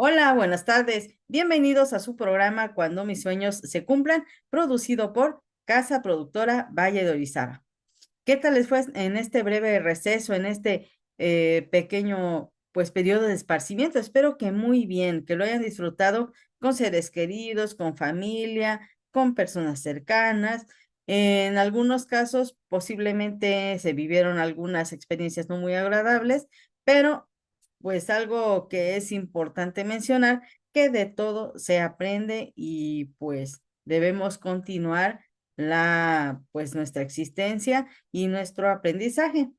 Hola, buenas tardes. Bienvenidos a su programa Cuando mis sueños se cumplan, producido por Casa Productora Valle de Orizaba. ¿Qué tal les fue en este breve receso, en este pequeño, pues, periodo de esparcimiento? Espero que muy bien, que lo hayan disfrutado con seres queridos, con familia, con personas cercanas. En algunos casos, posiblemente se vivieron algunas experiencias no muy agradables, pero pues algo que es importante mencionar, que de todo se aprende y pues debemos continuar pues nuestra existencia y nuestro aprendizaje.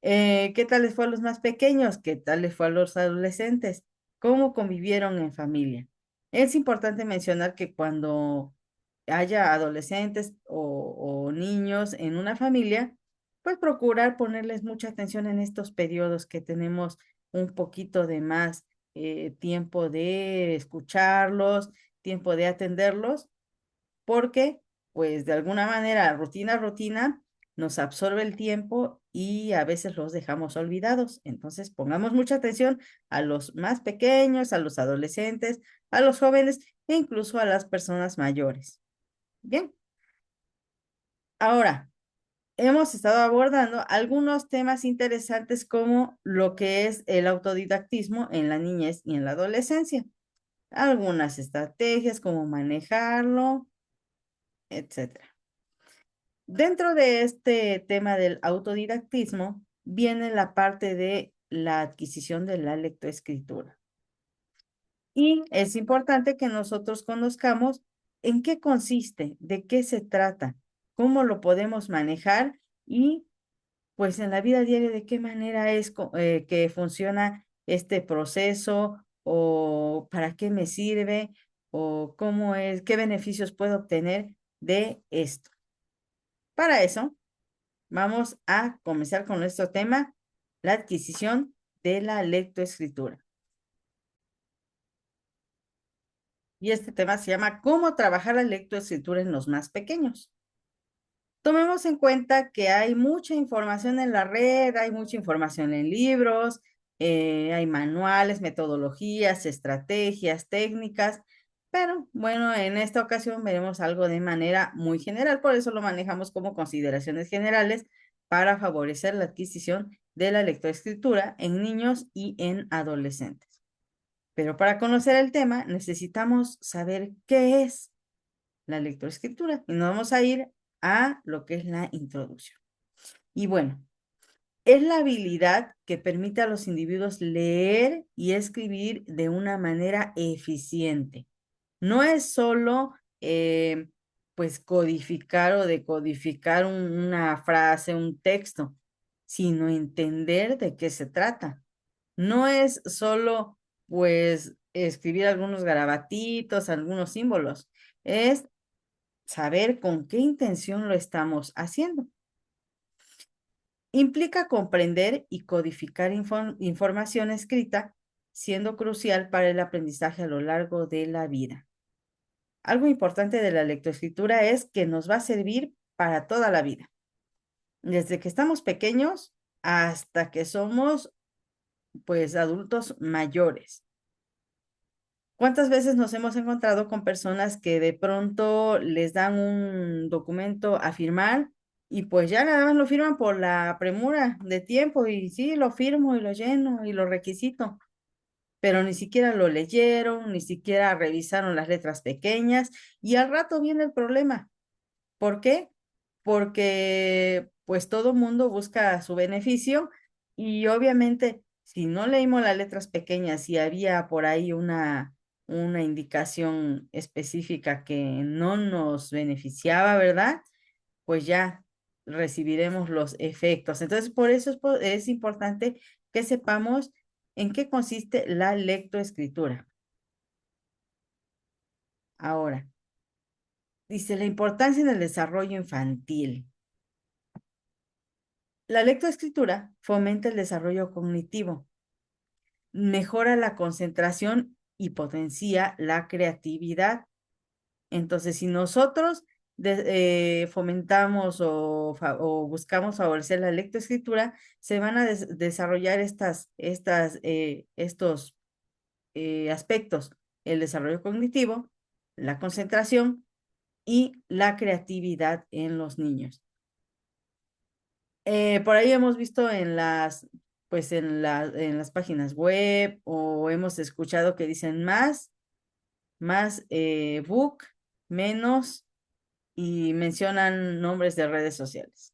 ¿Qué tal les fue a los más pequeños? ¿Qué tal les fue a los adolescentes? ¿Cómo convivieron en familia? Es importante mencionar que cuando haya adolescentes o niños en una familia, pues procurar ponerles mucha atención en estos periodos que tenemos un poquito de más tiempo de escucharlos, tiempo de atenderlos porque, pues, de alguna manera, rutina a rutina nos absorbe el tiempo y a veces los dejamos olvidados. Entonces, pongamos mucha atención a los más pequeños, a los adolescentes, a los jóvenes e incluso a las personas mayores. Bien, ahora hemos estado abordando algunos temas interesantes como lo que es el autodidactismo en la niñez y en la adolescencia. Algunas estrategias, cómo manejarlo, etcétera. Dentro de este tema del autodidactismo viene la parte de la adquisición de la lectoescritura. Y es importante que nosotros conozcamos en qué consiste, de qué se trata, cómo lo podemos manejar y pues en la vida diaria de qué manera es que funciona este proceso o para qué me sirve o cómo es, qué beneficios puedo obtener de esto. Para eso, vamos a comenzar con nuestro tema, la adquisición de la lectoescritura. Y este tema se llama ¿Cómo trabajar la lectoescritura en los más pequeños? Tomemos en cuenta que hay mucha información en la red, hay mucha información en libros, hay manuales, metodologías, estrategias, técnicas, pero bueno, en esta ocasión veremos algo de manera muy general, por eso lo manejamos como consideraciones generales para favorecer la adquisición de la lectoescritura en niños y en adolescentes. Pero para conocer el tema necesitamos saber qué es la lectoescritura y nos vamos a ir a lo que es la introducción. Y bueno, es la habilidad que permite a los individuos leer y escribir de una manera eficiente. No es solo, pues, codificar o decodificar una frase, un texto, sino entender de qué se trata. No es solo, pues, escribir algunos garabatitos, algunos símbolos. Es saber con qué intención lo estamos haciendo. Implica comprender y codificar información escrita, siendo crucial para el aprendizaje a lo largo de la vida. Algo importante de la lectoescritura es que nos va a servir para toda la vida, desde que estamos pequeños hasta que somos, pues, adultos mayores. ¿Cuántas veces nos hemos encontrado con personas que de pronto les dan un documento a firmar y pues ya nada más lo firman por la premura de tiempo y sí, lo firmo y lo lleno y lo requisito, pero ni siquiera lo leyeron, ni siquiera revisaron las letras pequeñas y al rato viene el problema? ¿Por qué? Porque pues todo mundo busca su beneficio y obviamente si no leímos las letras pequeñas y había por ahí una indicación específica que no nos beneficiaba, ¿verdad? Pues ya recibiremos los efectos. Entonces, por eso es importante que sepamos en qué consiste la lectoescritura. Ahora, dice la importancia en el desarrollo infantil. La lectoescritura fomenta el desarrollo cognitivo, mejora la concentración y potencia la creatividad. Entonces, si nosotros fomentamos o buscamos favorecer la lectoescritura, se van a desarrollar estos aspectos: el desarrollo cognitivo, la concentración y la creatividad en los niños. Por ahí hemos visto en pues en las páginas web, o hemos escuchado que dicen más book, menos, y mencionan nombres de redes sociales.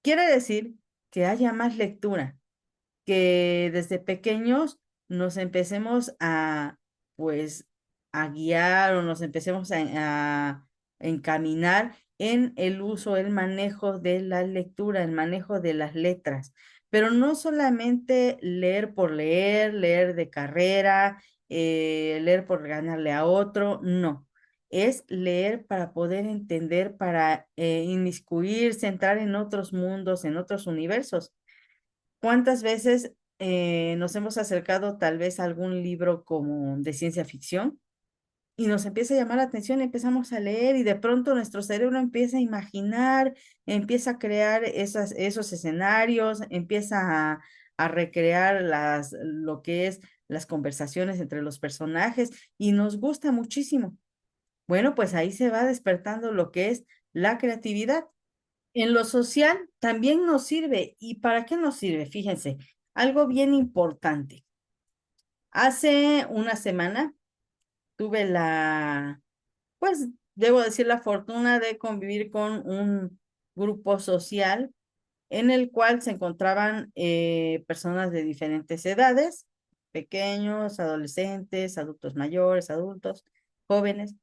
Quiere decir que haya más lectura, que desde pequeños nos empecemos pues, a guiar, o nos empecemos a encaminar en el uso, el manejo de la lectura, el manejo de las letras. Pero no solamente leer por leer, leer de carrera, leer por ganarle a otro, no. Es leer para poder entender, para inmiscuirse, entrar en otros mundos, en otros universos. ¿Cuántas veces nos hemos acercado tal vez a algún libro como de ciencia ficción y nos empieza a llamar la atención, empezamos a leer y de pronto nuestro cerebro empieza a imaginar, empieza a crear esos escenarios, empieza a recrear lo que es las conversaciones entre los personajes y nos gusta muchísimo? Bueno, pues ahí se va despertando lo que es la creatividad. En lo social también nos sirve. ¿Y para qué nos sirve? Fíjense, algo bien importante. Hace una semana tuve pues debo decir, la fortuna de convivir con un grupo social en el cual se encontraban personas de diferentes edades: pequeños, adolescentes, adultos mayores, adultos, jóvenes,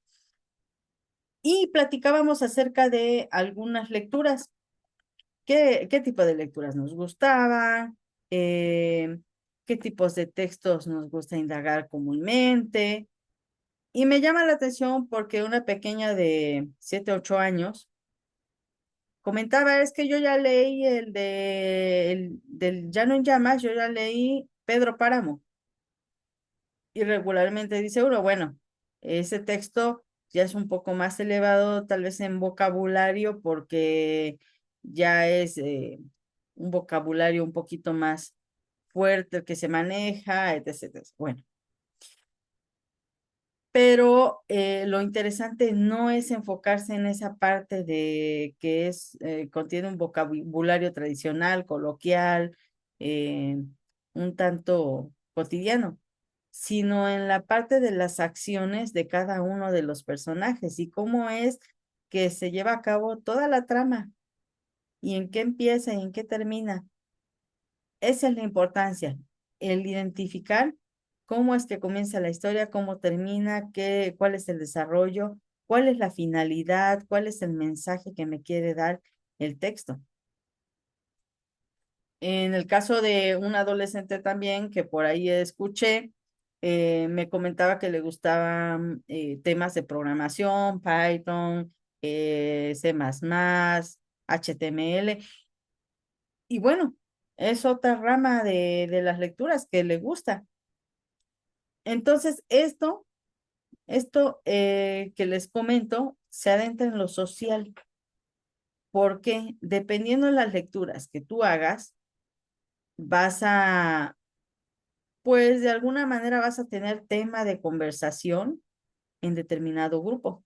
y platicábamos acerca de algunas lecturas. ¿Qué tipo de lecturas nos gustaban? ¿Qué tipos de textos nos gusta indagar comúnmente? Y me llama la atención porque una pequeña de 7, 8 años comentaba: es que yo ya leí el del Llano en Llamas, yo ya leí Pedro Páramo. Y regularmente dice uno, bueno, ese texto ya es un poco más elevado, tal vez en vocabulario, porque ya es un vocabulario un poquito más fuerte el que se maneja, etc. Bueno, pero lo interesante no es enfocarse en esa parte de que contiene un vocabulario tradicional, coloquial, eh, un tanto cotidiano, sino en la parte de las acciones de cada uno de los personajes y cómo es que se lleva a cabo toda la trama y en qué empieza y en qué termina. Esa es la importancia, el identificar cómo es que comienza la historia, cómo termina, cuál es el desarrollo, cuál es la finalidad, cuál es el mensaje que me quiere dar el texto. En el caso de un adolescente también, que por ahí escuché, me comentaba que le gustaban temas de programación, Python, C++, HTML, y bueno, es otra rama de las lecturas que le gusta. Entonces, esto que les comento se adentra en lo social, porque dependiendo de las lecturas que tú hagas, vas pues de alguna manera vas a tener tema de conversación en determinado grupo.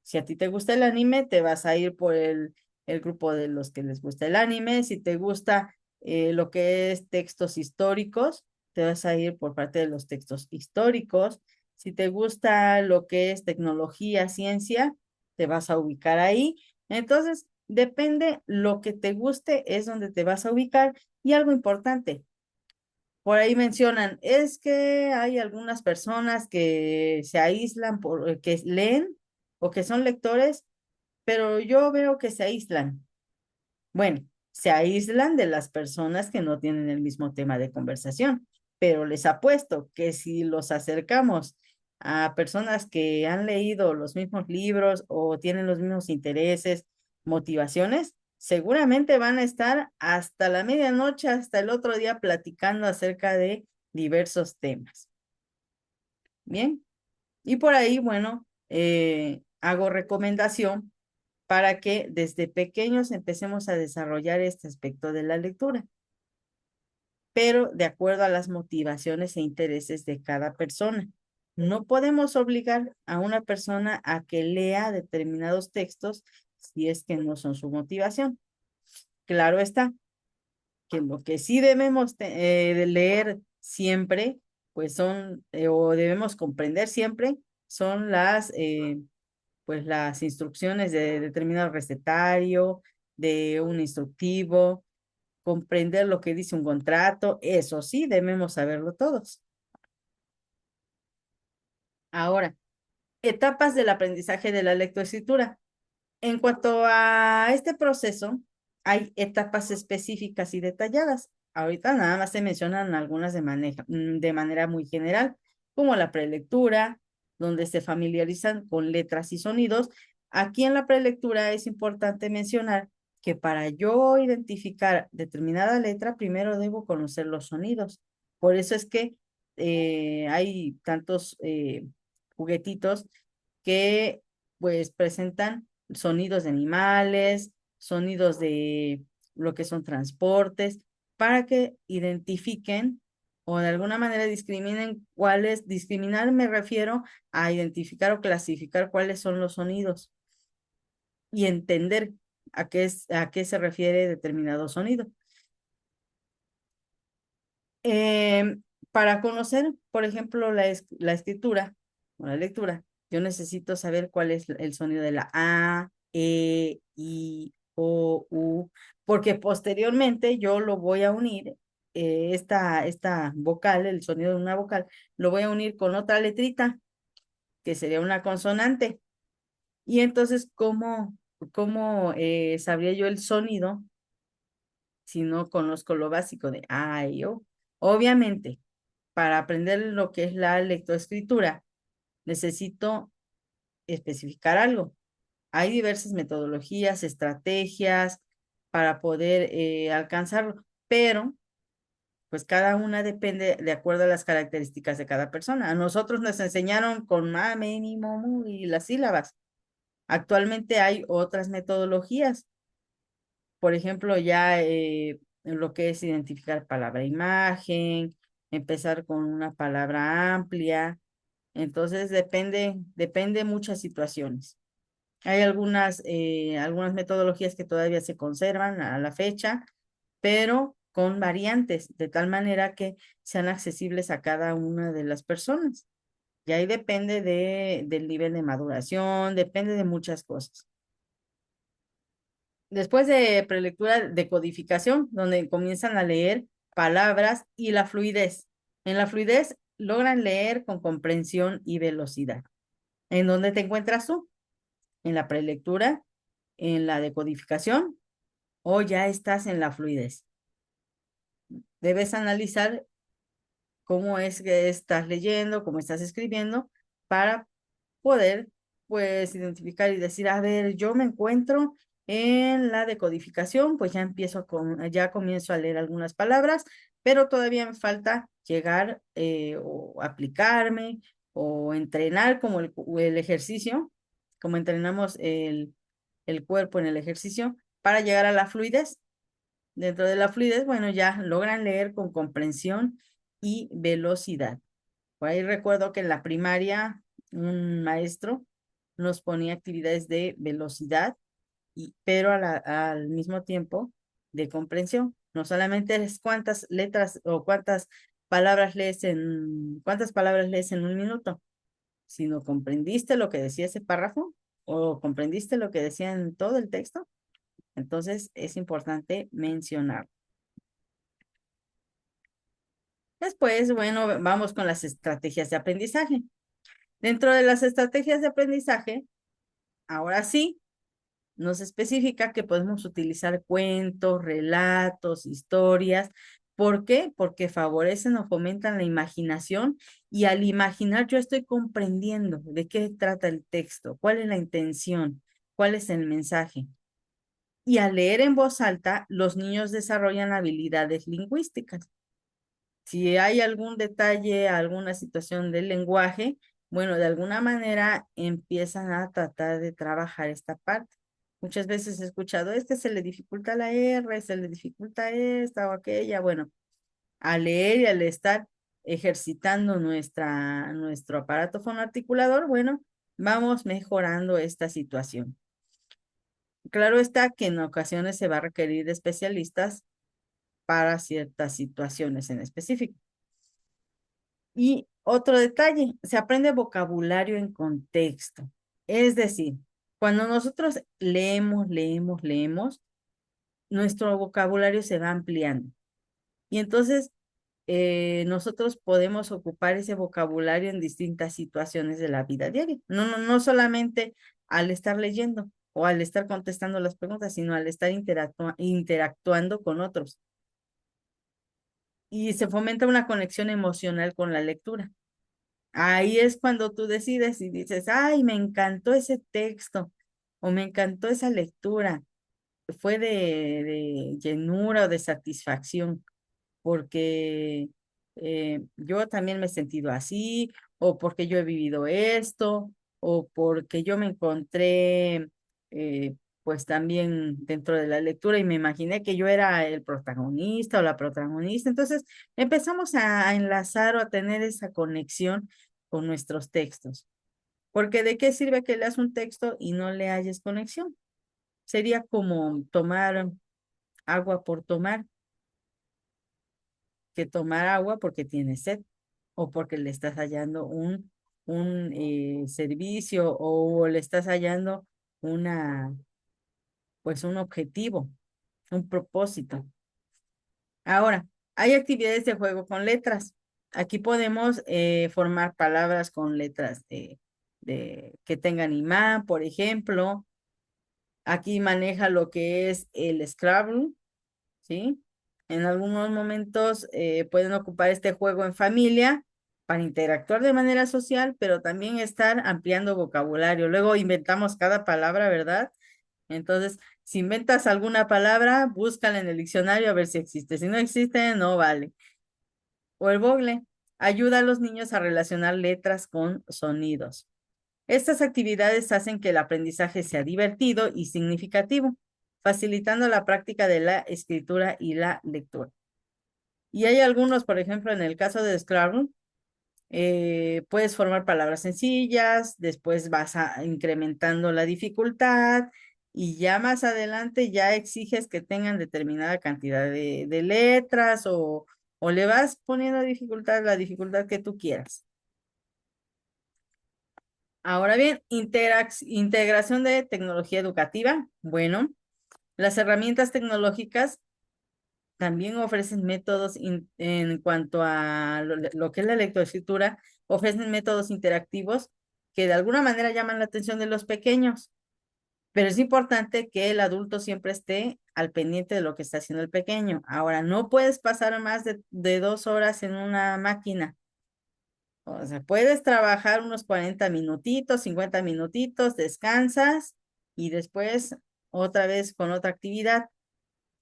Si a ti te gusta el anime, te vas a ir por el grupo de los que les gusta el anime. Si te gusta lo que es textos históricos, te vas a ir por parte de los textos históricos. Si te gusta lo que es tecnología, ciencia, te vas a ubicar ahí. Entonces, depende lo que te guste, es donde te vas a ubicar. Y algo importante, por ahí mencionan, es que hay algunas personas que se aíslan que leen o que son lectores, pero yo veo que se aíslan. Bueno, se aíslan de las personas que no tienen el mismo tema de conversación, pero les apuesto que si los acercamos a personas que han leído los mismos libros o tienen los mismos intereses, motivaciones, seguramente van a estar hasta la medianoche, hasta el otro día platicando acerca de diversos temas. Bien, y por ahí, bueno, hago recomendación para que desde pequeños empecemos a desarrollar este aspecto de la lectura. pero de acuerdo a las motivaciones e intereses de cada persona. No podemos obligar a una persona a que lea determinados textos si es que no son su motivación. Claro está que lo que sí debemos de leer siempre, pues son, o debemos comprender siempre, son pues las instrucciones de determinado recetario, de un instructivo, comprender lo que dice un contrato, eso sí, debemos saberlo todos. Ahora, etapas del aprendizaje de la lectoescritura. En cuanto a este proceso, hay etapas específicas y detalladas. Ahorita nada más se mencionan algunas de manera muy general, como la prelectura, donde se familiarizan con letras y sonidos. Aquí en la prelectura es importante mencionar que para yo identificar determinada letra, primero debo conocer los sonidos. Por eso es que hay tantos juguetitos que pues presentan sonidos de animales, sonidos de lo que son transportes, para que identifiquen o de alguna manera discriminen cuáles, discriminar me refiero a identificar o clasificar cuáles son los sonidos y entender a qué se refiere determinado sonido. Para conocer, por ejemplo, la escritura o la lectura, yo necesito saber cuál es el sonido de la A, E, I, O, U, porque posteriormente yo lo voy a unir, esta vocal, el sonido de una vocal, lo voy a unir con otra letrita, que sería una consonante. Y entonces, ¿cómo sabría yo el sonido si no conozco lo básico de A, I, O? Obviamente, para aprender lo que es la lectoescritura, necesito especificar algo. Hay diversas metodologías, estrategias para poder alcanzarlo, pero pues cada una depende de acuerdo a las características de cada persona. A nosotros nos enseñaron con ma, me, mi, mo, mu y las sílabas. Actualmente hay otras metodologías. Por ejemplo, ya en lo que es identificar palabra-imagen, empezar con una palabra amplia. Entonces depende muchas situaciones. Hay algunas metodologías que todavía se conservan a la fecha, pero con variantes, de tal manera que sean accesibles a cada una de las personas. Y ahí depende del nivel de maduración, depende de muchas cosas. Después de prelectura, de codificación, donde comienzan a leer palabras y la fluidez. En la fluidez logran leer con comprensión y velocidad. ¿En dónde te encuentras tú? ¿En la prelectura? ¿En la decodificación? ¿O ya estás en la fluidez? Debes analizar cómo es que estás leyendo, cómo estás escribiendo, para poder, pues, identificar y decir, a ver, yo me encuentro en la decodificación, pues ya comienzo a leer algunas palabras, pero todavía me falta llegar o aplicarme o entrenar como el ejercicio, como entrenamos el cuerpo en el ejercicio, para llegar a la fluidez. Dentro de la fluidez, bueno, ya logran leer con comprensión y velocidad. Por ahí recuerdo que en la primaria un maestro nos ponía actividades de velocidad, pero al mismo tiempo de comprensión. No solamente es cuántas letras o cuántas palabras lees en un minuto, sino comprendiste lo que decía ese párrafo o comprendiste lo que decía en todo el texto. Entonces es importante mencionar. Después, bueno, vamos con las estrategias de aprendizaje. Dentro de las estrategias de aprendizaje, ahora sí, nos especifica que podemos utilizar cuentos, relatos, historias. ¿Por qué? Porque favorecen o fomentan la imaginación y al imaginar yo estoy comprendiendo de qué trata el texto, cuál es la intención, cuál es el mensaje. Y al leer en voz alta, los niños desarrollan habilidades lingüísticas. Si hay algún detalle, alguna situación del lenguaje, bueno, de alguna manera empiezan a tratar de trabajar esta parte. Muchas veces he escuchado, es que se le dificulta la R, se le dificulta esta o aquella. Bueno, al leer y al estar ejercitando nuestro aparato fonoarticulador, bueno, vamos mejorando esta situación. Claro está que en ocasiones se va a requerir de especialistas para ciertas situaciones en específico. Y otro detalle, se aprende vocabulario en contexto. Es decir, cuando nosotros leemos, nuestro vocabulario se va ampliando. Y entonces nosotros podemos ocupar ese vocabulario en distintas situaciones de la vida diaria. No solamente al estar leyendo o al estar contestando las preguntas, sino al estar interactuando con otros. Y se fomenta una conexión emocional con la lectura. Ahí es cuando tú decides y dices, ay, me encantó ese texto o me encantó esa lectura. Fue de llenura o de satisfacción, porque yo también me he sentido así, o porque yo he vivido esto, o porque yo me encontré eh, pues también dentro de la lectura y me imaginé que yo era el protagonista o la protagonista. Entonces empezamos a enlazar o a tener esa conexión con nuestros textos. Porque ¿de qué sirve que leas un texto y no le halles conexión? Sería como tomar agua por tomar, que tomar agua porque tienes sed o porque le estás hallando un servicio o le estás hallando una, pues un objetivo, un propósito. Ahora, hay actividades de juego con letras. Aquí podemos formar palabras con letras que tengan imán, por ejemplo. Aquí maneja lo que es el Scrabble, ¿sí? En algunos momentos pueden ocupar este juego en familia para interactuar de manera social, pero también estar ampliando vocabulario. Luego inventamos cada palabra, ¿verdad? Entonces, si inventas alguna palabra, búscala en el diccionario a ver si existe. Si no existe, no vale. O el Bogle ayuda a los niños a relacionar letras con sonidos. Estas actividades hacen que el aprendizaje sea divertido y significativo, facilitando la práctica de la escritura y la lectura. Y hay algunos, por ejemplo, en el caso de Scrabble, puedes formar palabras sencillas, después incrementando la dificultad y ya más adelante ya exiges que tengan determinada cantidad de letras o le vas poniendo dificultad, la dificultad que tú quieras. Ahora bien, integración de tecnología educativa. Bueno, las herramientas tecnológicas también ofrecen métodos en cuanto a lo que es la lectoescritura, ofrecen métodos interactivos que de alguna manera llaman la atención de los pequeños, pero es importante que el adulto siempre esté al pendiente de lo que está haciendo el pequeño. Ahora, no puedes pasar más de 2 horas en una máquina. O sea, puedes trabajar unos 40 minutitos, 50 minutitos, descansas y después otra vez con otra actividad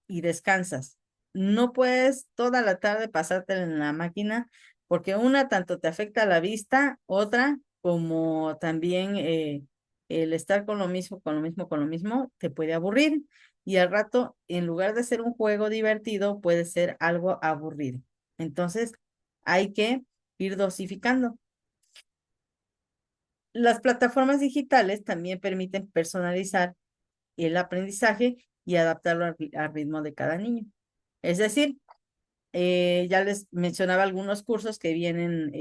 y descansas. No puedes toda la tarde pasártela en la máquina porque una tanto te afecta la vista, otra como también el estar con lo mismo, te puede aburrir y al rato, en lugar de ser un juego divertido, puede ser algo aburrido. Entonces, hay que ir dosificando. Las plataformas digitales también permiten personalizar el aprendizaje y adaptarlo al ritmo de cada niño. Es decir, ya les mencionaba algunos cursos que vienen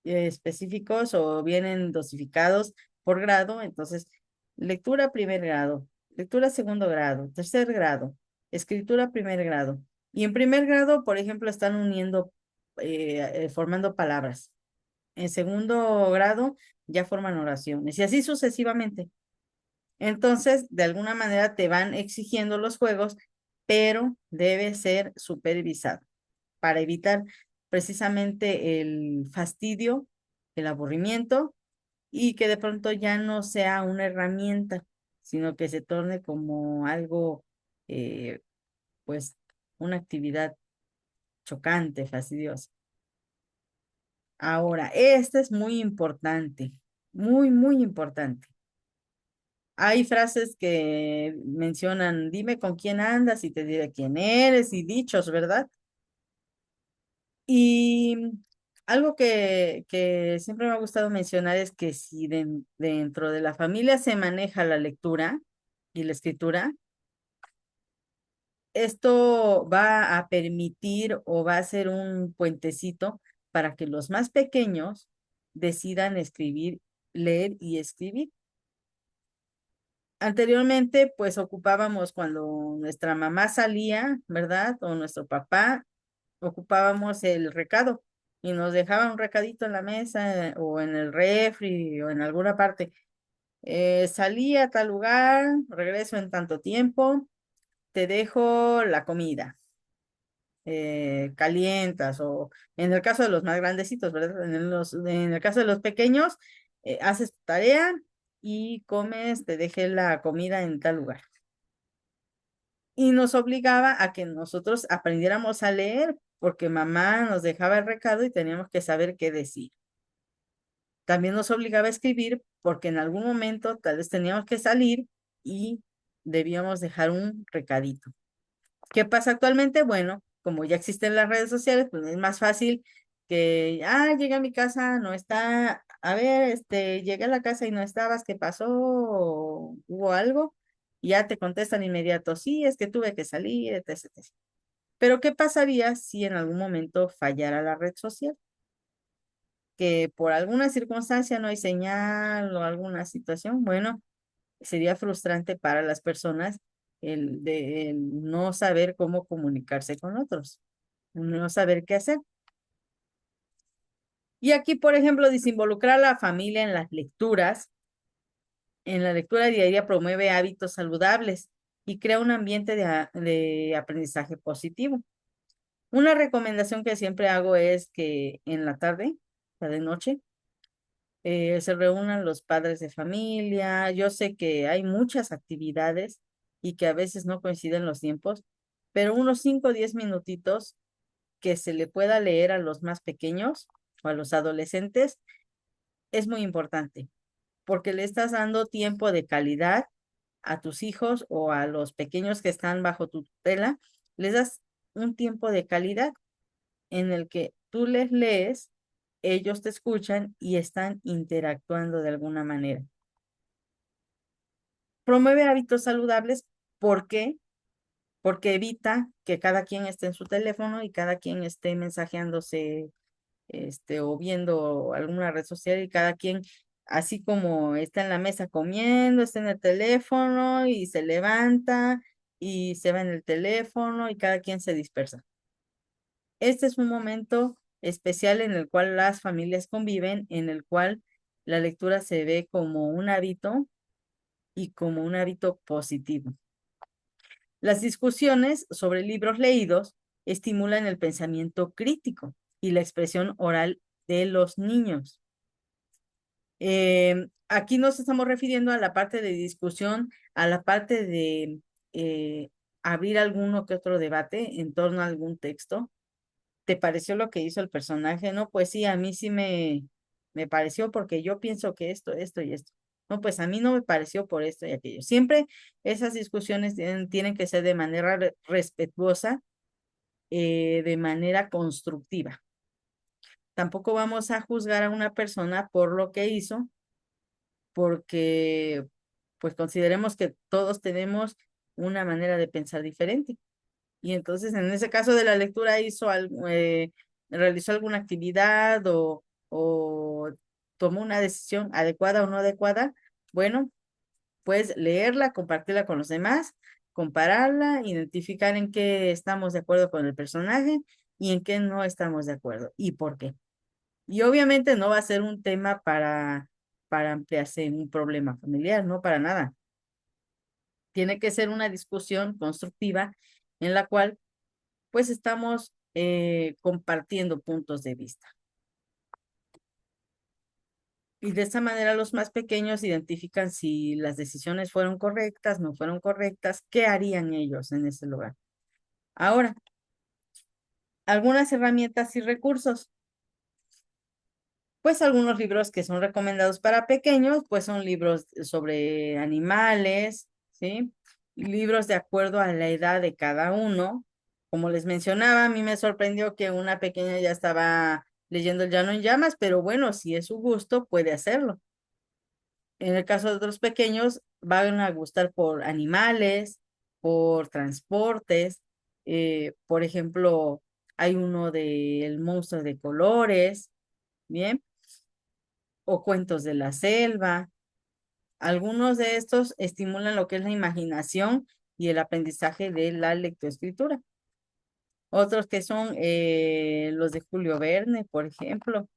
específicos o vienen dosificados por grado. Entonces, lectura primer grado, lectura segundo grado, tercer grado, escritura primer grado. Y en primer grado, por ejemplo, están formando palabras. En segundo grado ya forman oraciones y así sucesivamente. Entonces, de alguna manera te van exigiendo los juegos, pero debe ser supervisado para evitar precisamente el fastidio, el aburrimiento y que de pronto ya no sea una herramienta, sino que se torne como algo, eh, pues, una actividad chocante, fastidiosa. Ahora, este es muy importante, muy, muy importante. Hay frases que mencionan, dime con quién andas y te diré quién eres y dichos, ¿verdad? Y algo que siempre me ha gustado mencionar es que si dentro de la familia se maneja la lectura y la escritura, esto va a permitir o va a ser un puentecito para que los más pequeños decidan escribir, leer y escribir. Anteriormente, pues ocupábamos cuando nuestra mamá salía, ¿verdad? O nuestro papá, ocupábamos el recado y nos dejaba un recadito en la mesa o en el refri o en alguna parte. Salí a tal lugar, regreso en tanto tiempo, te dejo la comida, calientas o en el caso de los más grandecitos, ¿verdad? En el caso de los pequeños, haces tu tarea y comes, te dejé la comida en tal lugar. Y nos obligaba a que nosotros aprendiéramos a leer, porque mamá nos dejaba el recado y teníamos que saber qué decir. También nos obligaba a escribir, porque en algún momento tal vez teníamos que salir y debíamos dejar un recadito. ¿Qué pasa actualmente? Bueno, como ya existen las redes sociales, pues es más fácil que, llegué a mi casa, no está, a ver, llegué a la casa y no estabas, ¿qué pasó? ¿O hubo algo? Y ya te contestan inmediato, sí, es que tuve que salir, etc, etc. Pero ¿qué pasaría si en algún momento fallara la red social? Que por alguna circunstancia no hay señal o alguna situación, bueno, sería frustrante para las personas el no saber cómo comunicarse con otros, no saber qué hacer. Y aquí, por ejemplo, desinvolucrar a la familia en las lecturas, en la lectura diaria promueve hábitos saludables y crea un ambiente de aprendizaje positivo. Una recomendación que siempre hago es que en la tarde, la de noche, se reúnan los padres de familia. Yo sé que hay muchas actividades y que a veces no coinciden los tiempos, pero unos 5 o 10 minutitos que se le pueda leer a los más pequeños o a los adolescentes es muy importante, porque le estás dando tiempo de calidad a tus hijos o a los pequeños que están bajo tu tutela, les das un tiempo de calidad en el que tú les lees, ellos te escuchan y están interactuando de alguna manera. Promueve hábitos saludables. ¿Por qué? Porque evita que cada quien esté en su teléfono y cada quien esté mensajeándose, o viendo alguna red social y cada quien, así como está en la mesa comiendo, está en el teléfono y se levanta y se va en el teléfono y cada quien se dispersa. Este es un momento especial en el cual las familias conviven, en el cual la lectura se ve como un hábito y como un hábito positivo. Las discusiones sobre libros leídos estimulan el pensamiento crítico y la expresión oral de los niños. Aquí nos estamos refiriendo a la parte de discusión, a la parte de abrir alguno que otro debate en torno a algún texto. ¿Te pareció lo que hizo el personaje? No, pues sí, a mí sí me pareció porque yo pienso que esto y esto. No, pues a mí no me pareció por esto y aquello. Siempre esas discusiones tienen que ser de manera respetuosa, de manera constructiva. Tampoco vamos a juzgar a una persona por lo que hizo, porque pues consideremos que todos tenemos una manera de pensar diferente. Y entonces en ese caso de la lectura realizó alguna actividad o tomó una decisión adecuada o no adecuada, bueno, pues leerla, compartirla con los demás, compararla, identificar en qué estamos de acuerdo con el personaje y en qué no estamos de acuerdo y por qué. Y obviamente no va a ser un tema para ampliarse en un problema familiar, no para nada. Tiene que ser una discusión constructiva en la cual pues estamos compartiendo puntos de vista. Y de esta manera los más pequeños identifican si las decisiones fueron correctas, no fueron correctas, qué harían ellos en ese lugar. Ahora, algunas herramientas y recursos. Pues algunos libros que son recomendados para pequeños, pues son libros sobre animales, ¿sí? Libros de acuerdo a la edad de cada uno. Como les mencionaba, a mí me sorprendió que una pequeña ya estaba leyendo El Llano en Llamas, pero bueno, si es su gusto, puede hacerlo. En el caso de otros pequeños, van a gustar por animales, por transportes. Por ejemplo, hay uno del monstruo de colores, ¿bien? O cuentos de la selva. Algunos de estos estimulan lo que es la imaginación y el aprendizaje de la lectoescritura. Otros que son los de Julio Verne, por ejemplo.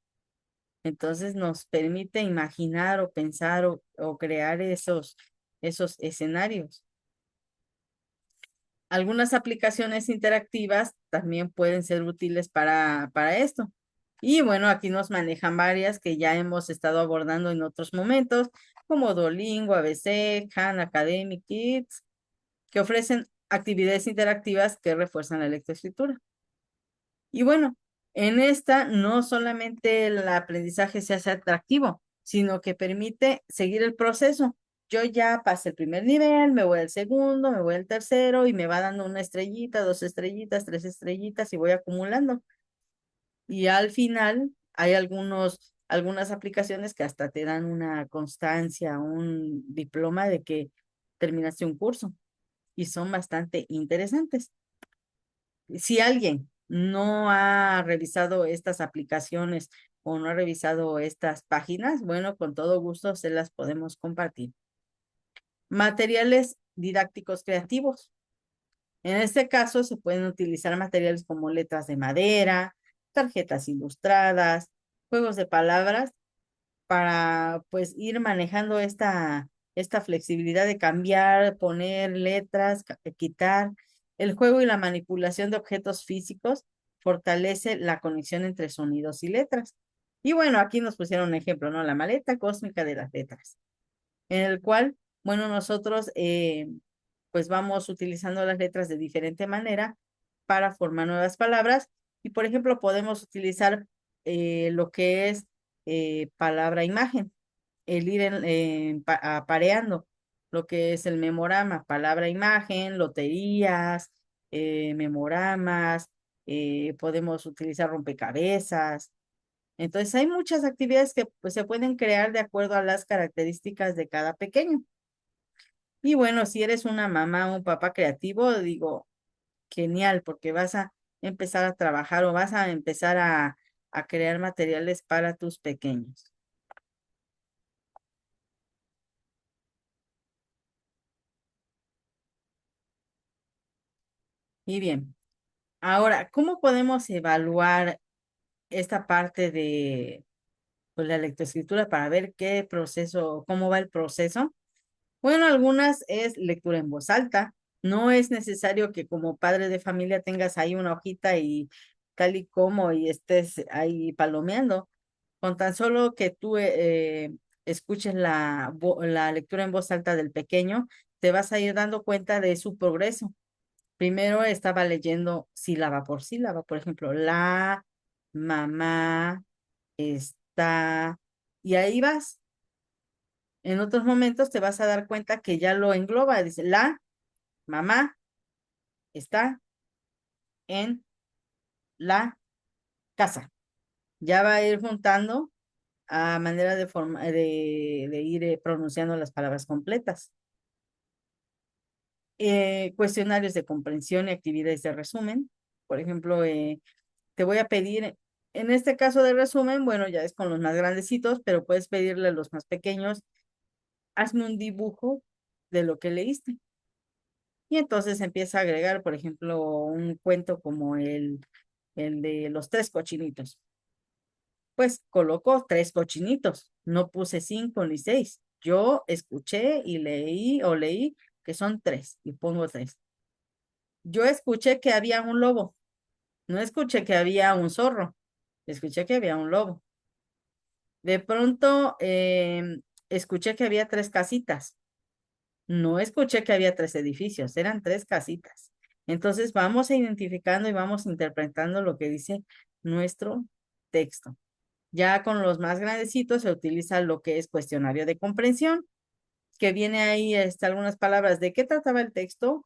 Entonces nos permite imaginar o pensar o crear esos escenarios. Algunas aplicaciones interactivas también pueden ser útiles para esto. Y bueno, aquí nos manejan varias que ya hemos estado abordando en otros momentos, como Duolingo, ABC, Khan Academy Kids, que ofrecen actividades interactivas que refuerzan la lectoescritura. Y bueno, en esta no solamente el aprendizaje se hace atractivo, sino que permite seguir el proceso. Yo ya pasé el primer nivel, me voy al segundo, me voy al tercero y me va dando una estrellita, dos estrellitas, tres estrellitas y voy acumulando. Y al final hay algunas aplicaciones que hasta te dan una constancia, un diploma de que terminaste un curso y son bastante interesantes. Si alguien no ha revisado estas aplicaciones o no ha revisado estas páginas, bueno, con todo gusto se las podemos compartir. Materiales didácticos creativos. En este caso se pueden utilizar materiales como letras de madera, tarjetas ilustradas, juegos de palabras para pues ir manejando esta flexibilidad de cambiar, poner letras, quitar. El juego y la manipulación de objetos físicos fortalece la conexión entre sonidos y letras. Y bueno, aquí nos pusieron un ejemplo, ¿no? La maleta cósmica de las letras, en el cual, bueno, nosotros pues vamos utilizando las letras de diferente manera para formar nuevas palabras. Y por ejemplo, podemos utilizar lo que es palabra-imagen, el ir apareando lo que es el memorama, palabra-imagen, loterías, memoramas, podemos utilizar rompecabezas. Entonces, hay muchas actividades que pues, se pueden crear de acuerdo a las características de cada pequeño. Y bueno, si eres una mamá o un papá creativo, digo, genial, porque vas a empezar a trabajar o vas a empezar a crear materiales para tus pequeños. Y bien, ahora, ¿cómo podemos evaluar esta parte de pues, la lectoescritura para ver qué proceso, cómo va el proceso? Bueno, algunas es lectura en voz alta. No es necesario que como padre de familia tengas ahí una hojita y tal y como y estés ahí palomeando. Con tan solo que tú escuches la lectura en voz alta del pequeño, te vas a ir dando cuenta de su progreso. Primero estaba leyendo sílaba por sílaba, por ejemplo, la, mamá, está, y ahí vas. En otros momentos te vas a dar cuenta que ya lo engloba, dice, la, mamá, está en la casa. Ya va a ir juntando a manera de ir pronunciando las palabras completas. Cuestionarios de comprensión y actividades de resumen. Por ejemplo, te voy a pedir, en este caso de resumen, bueno, ya es con los más grandecitos, pero puedes pedirle a los más pequeños, hazme un dibujo de lo que leíste. Y entonces empieza a agregar, por ejemplo, un cuento como el de los tres cochinitos. Pues colocó tres cochinitos, no puse cinco ni seis. Yo escuché y leí que son tres y pongo tres. Yo escuché que había un lobo, no escuché que había un zorro, escuché que había un lobo. De pronto escuché que había tres casitas, no escuché que había tres edificios, eran tres casitas. Entonces vamos identificando y vamos interpretando lo que dice nuestro texto. Ya con los más grandecitos se utiliza lo que es cuestionario de comprensión, que viene ahí algunas palabras de qué trataba el texto,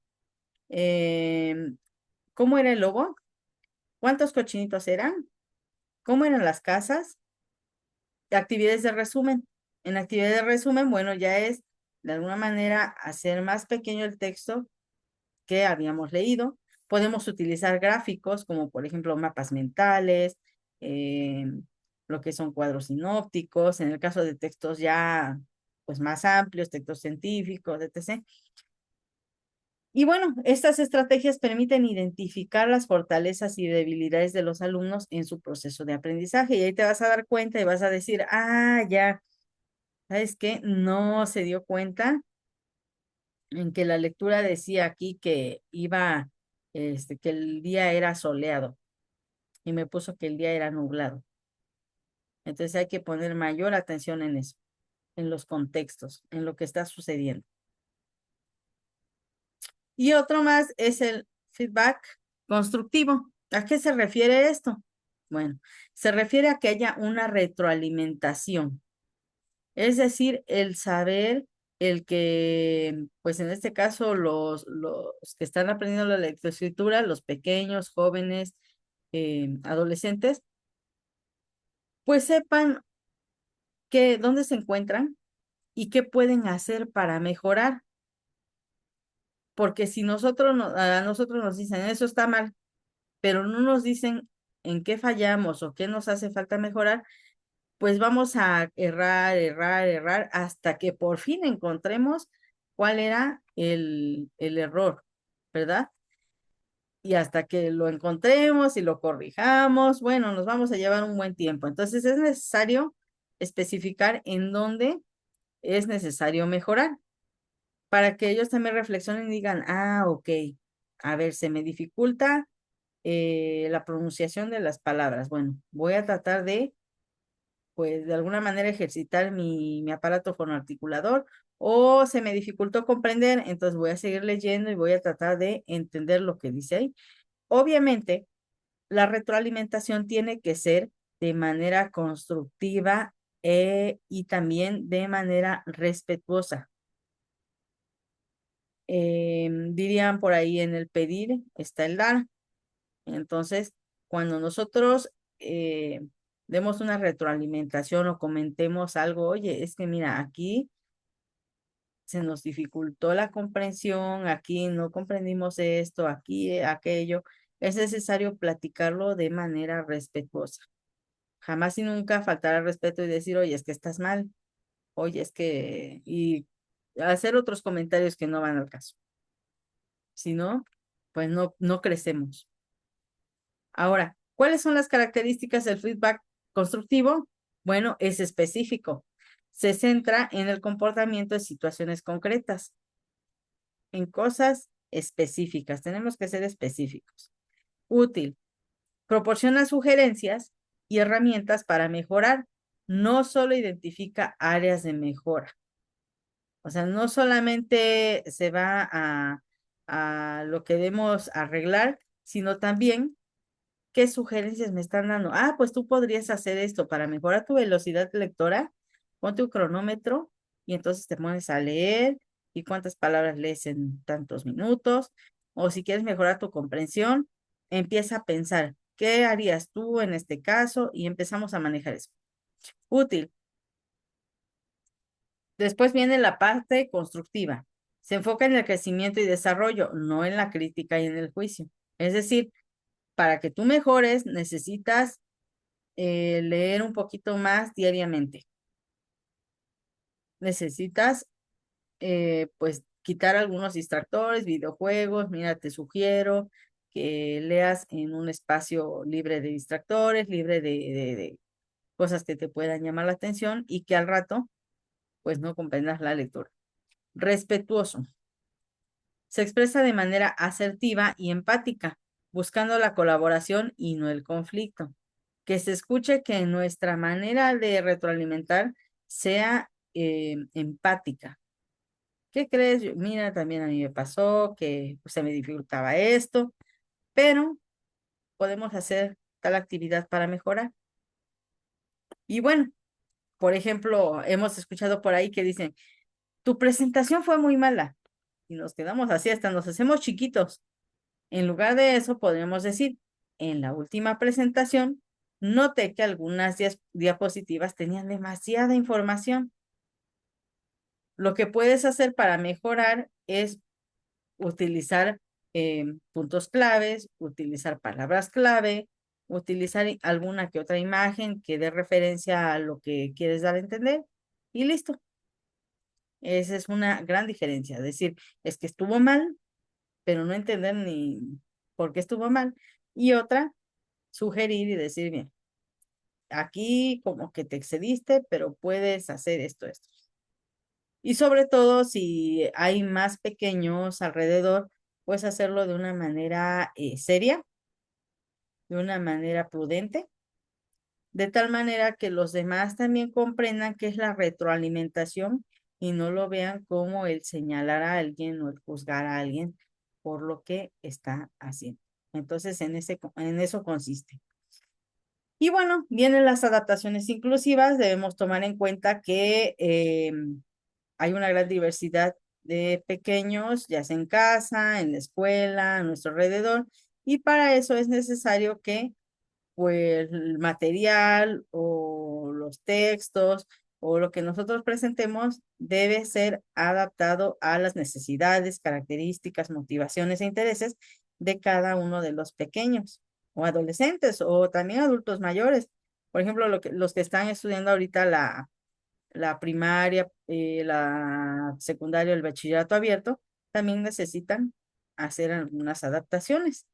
¿Cómo era el lobo? ¿Cuántos cochinitos eran? ¿Cómo eran las casas? Actividades de resumen. En actividades de resumen, bueno, ya es de alguna manera hacer más pequeño el texto que habíamos leído. Podemos utilizar gráficos como por ejemplo mapas mentales, eh, lo que son cuadros sinópticos, en el caso de textos ya pues más amplios, textos científicos, etc. Y bueno, estas estrategias permiten identificar las fortalezas y debilidades de los alumnos en su proceso de aprendizaje y ahí te vas a dar cuenta y vas a decir, ah, ya, ¿sabes qué? No se dio cuenta en que la lectura decía aquí que iba, que el día era soleado y me puso que el día era nublado. Entonces hay que poner mayor atención en eso, en los contextos, en lo que está sucediendo. Y otro más es el feedback constructivo. ¿A qué se refiere esto? Bueno, se refiere a que haya una retroalimentación, es decir, el saber, el que, pues en este caso, los que están aprendiendo la lectoescritura, los pequeños, jóvenes, adolescentes, pues sepan que dónde se encuentran y qué pueden hacer para mejorar. Porque si a nosotros nos dicen eso está mal, pero no nos dicen en qué fallamos o qué nos hace falta mejorar, pues vamos a errar, errar, errar hasta que por fin encontremos cuál era el error, ¿verdad? Y hasta que lo encontremos y lo corrijamos, bueno, nos vamos a llevar un buen tiempo. Entonces es necesario especificar en dónde es necesario mejorar para que ellos también reflexionen y digan, ah, ok, a ver, se me dificulta la pronunciación de las palabras. Bueno, voy a tratar de, pues, de alguna manera ejercitar mi aparato fonoarticulador o se me dificultó comprender, entonces voy a seguir leyendo y voy a tratar de entender lo que dice ahí. Obviamente, la retroalimentación tiene que ser de manera constructiva y también de manera respetuosa. Dirían por ahí en el pedir está el dar. Entonces, cuando nosotros demos una retroalimentación o comentemos algo, oye, es que mira, aquí se nos dificultó la comprensión, aquí no comprendimos esto, aquí aquello, es necesario platicarlo de manera respetuosa. Jamás y nunca faltar al respeto y decir, oye, es que estás mal, oye, es que, y hacer otros comentarios que no van al caso. Si no, pues no crecemos. Ahora, ¿cuáles son las características del feedback constructivo? Bueno, es específico. Se centra en el comportamiento de situaciones concretas, en cosas específicas. Tenemos que ser específicos. Útil. Proporciona sugerencias y herramientas para mejorar. No solo identifica áreas de mejora. O sea, no solamente se va a lo que debemos arreglar, sino también ¿qué sugerencias me están dando? Ah, pues tú podrías hacer esto para mejorar tu velocidad lectora. Ponte un cronómetro y entonces te pones a leer y cuántas palabras lees en tantos minutos. O si quieres mejorar tu comprensión, empieza a pensar, ¿qué harías tú en este caso? Y empezamos a manejar eso. Útil. Después viene la parte constructiva. Se enfoca en el crecimiento y desarrollo, no en la crítica y en el juicio. Es decir, para que tú mejores, necesitas leer un poquito más diariamente. Necesitas, pues, quitar algunos distractores, videojuegos. Mira, te sugiero que leas en un espacio libre de distractores, libre de cosas que te puedan llamar la atención y que al rato, pues, no comprendas la lectura. Respetuoso. Se expresa de manera asertiva y empática, buscando la colaboración y no el conflicto. Que se escuche que nuestra manera de retroalimentar sea empática. ¿Qué crees? Mira, también a mí me pasó que pues, se me dificultaba esto, pero podemos hacer tal actividad para mejorar. Y bueno, por ejemplo, hemos escuchado por ahí que dicen, tu presentación fue muy mala y nos quedamos así hasta nos hacemos chiquitos. En lugar de eso, podríamos decir, en la última presentación, noté que algunas diapositivas tenían demasiada información. Lo que puedes hacer para mejorar es utilizar puntos claves, utilizar palabras clave, utilizar alguna que otra imagen que dé referencia a lo que quieres dar a entender y listo. Esa es una gran diferencia. Decir, es que estuvo mal, pero no entender ni por qué estuvo mal. Y otra, sugerir y decir, bien, aquí como que te excediste, pero puedes hacer esto. Y sobre todo, si hay más pequeños alrededor, puedes hacerlo de una manera seria, de una manera prudente, de tal manera que los demás también comprendan qué es la retroalimentación y no lo vean como el señalar a alguien o el juzgar a alguien por lo que está haciendo. Entonces, en eso consiste. Y bueno, vienen las adaptaciones inclusivas. Debemos tomar en cuenta que hay una gran diversidad de pequeños, ya sea en casa, en la escuela, a nuestro alrededor, y para eso es necesario que pues el material o los textos o lo que nosotros presentemos debe ser adaptado a las necesidades, características, motivaciones e intereses de cada uno de los pequeños o adolescentes o también adultos mayores. Por ejemplo, los que están estudiando ahorita la primaria, la secundaria, el bachillerato abierto, también necesitan hacer algunas adaptaciones.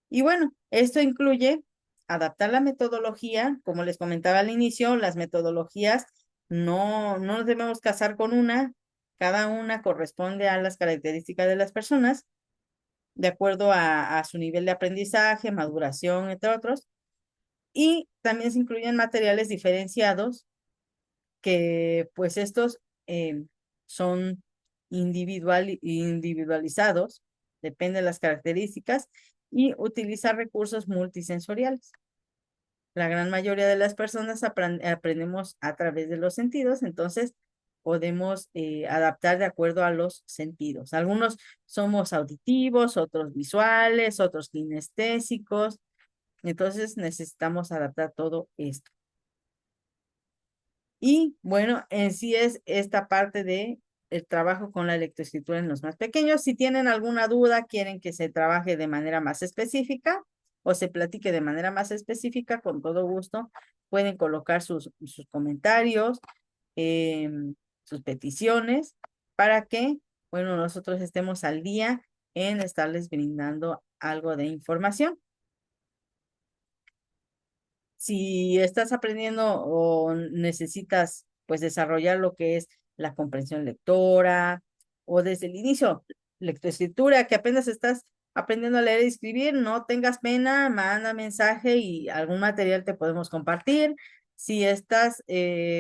Y bueno, esto incluye adaptar la metodología, como les comentaba al inicio, las metodologías no nos debemos casar con una, cada una corresponde a las características de las personas, de acuerdo a su nivel de aprendizaje, maduración, entre otros, y también se incluyen materiales diferenciados que pues estos son individualizados, depende de las características, y utilizar recursos multisensoriales. La gran mayoría de las personas aprendemos a través de los sentidos, entonces podemos adaptar de acuerdo a los sentidos. Algunos somos auditivos, otros visuales, otros kinestésicos, entonces necesitamos adaptar todo esto. Y bueno, en sí es esta parte de el trabajo con la lectoescritura en los más pequeños. Si tienen alguna duda, quieren que se trabaje de manera más específica o se platique de manera más específica, con todo gusto pueden colocar sus comentarios, sus peticiones, para que, bueno, nosotros estemos al día en estarles brindando algo de información. Si estás aprendiendo o necesitas pues desarrollar lo que es la comprensión lectora o desde el inicio, lectoescritura, que apenas estás aprendiendo a leer y escribir, no tengas pena, manda mensaje y algún material te podemos compartir. Si estás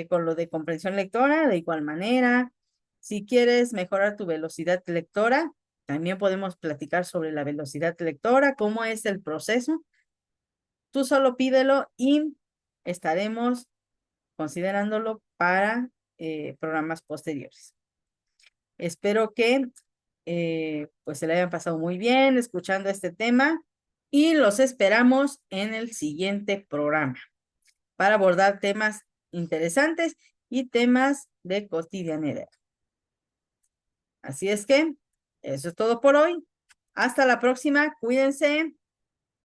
con lo de comprensión lectora, de igual manera. Si quieres mejorar tu velocidad lectora, también podemos platicar sobre la velocidad lectora, cómo es el proceso. Tú solo pídelo y estaremos considerándolo para programas posteriores. Espero que pues se le hayan pasado muy bien escuchando este tema y los esperamos en el siguiente programa para abordar temas interesantes y temas de cotidianidad. Así es que eso es todo por hoy. Hasta la próxima. Cuídense.